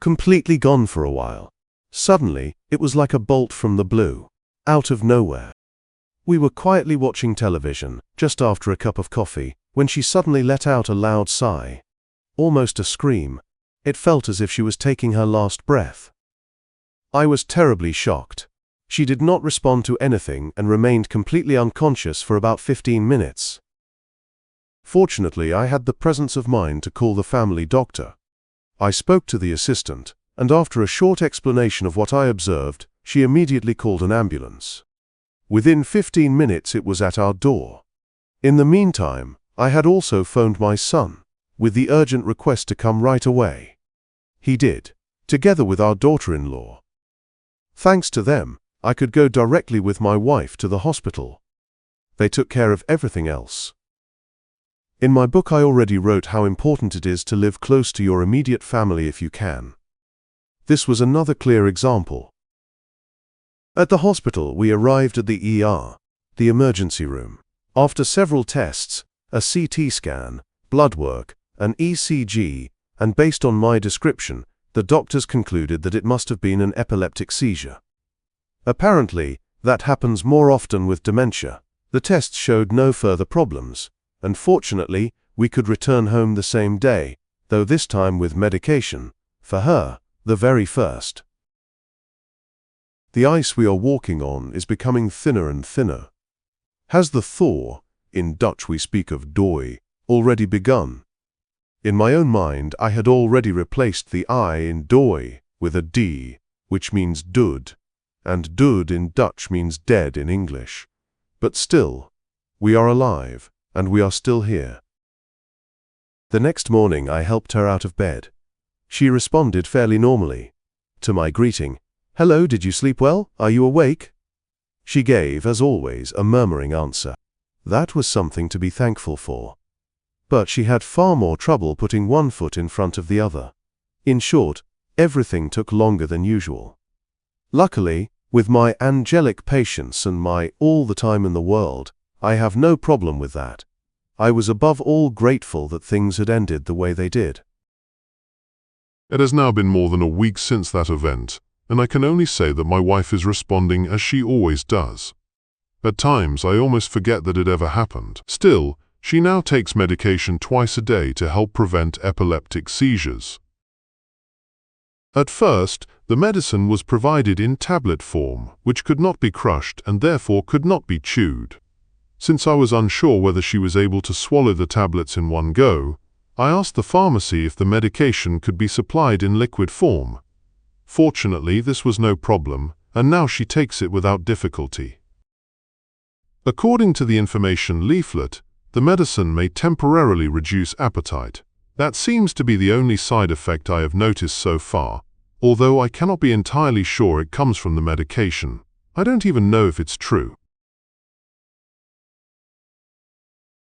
completely gone for a while. Suddenly, it was like a bolt from the blue, out of nowhere. We were quietly watching television, just after a cup of coffee, when she suddenly let out a loud sigh. Almost a scream. It felt as if she was taking her last breath. I was terribly shocked. She did not respond to anything and remained completely unconscious for about 15 minutes. Fortunately, I had the presence of mind to call the family doctor. I spoke to the assistant, and after a short explanation of what I observed, she immediately called an ambulance. Within 15 minutes it was at our door. In the meantime, I had also phoned my son, with the urgent request to come right away. He did, together with our daughter-in-law. Thanks to them, I could go directly with my wife to the hospital. They took care of everything else. In my book I already wrote how important it is to live close to your immediate family if you can. This was another clear example. At the hospital, we arrived at the ER, the emergency room. After several tests, a CT scan, blood work, an ECG, and based on my description, the doctors concluded that it must have been an epileptic seizure. Apparently, that happens more often with dementia. The tests showed no further problems, and fortunately, we could return home the same day, though this time with medication, for her, the very first. The ice we are walking on is becoming thinner and thinner. Has the thaw, in Dutch we speak of dooi, already begun? In my own mind, I had already replaced the I in dooi with a D, which means dood, and dood in Dutch means dead in English. But still, we are alive, and we are still here. The next morning I helped her out of bed. She responded fairly normally. To my greeting, "Hello, did you sleep well? Are you awake?" She gave, as always, a murmuring answer. That was something to be thankful for. But she had far more trouble putting one foot in front of the other. In short, everything took longer than usual. Luckily, with my angelic patience and my all the time in the world, I have no problem with that. I was above all grateful that things had ended the way they did. It has now been more than a week since that event, and I can only say that my wife is responding as she always does. At times, I almost forget that it ever happened. Still, she now takes medication twice a day to help prevent epileptic seizures. At first, the medicine was provided in tablet form, which could not be crushed and therefore could not be chewed. Since I was unsure whether she was able to swallow the tablets in one go, I asked the pharmacy if the medication could be supplied in liquid form. Fortunately, this was no problem, and now she takes it without difficulty. According to the information leaflet, the medicine may temporarily reduce appetite. That seems to be the only side effect I have noticed so far, although I cannot be entirely sure it comes from the medication. I don't even know if it's true.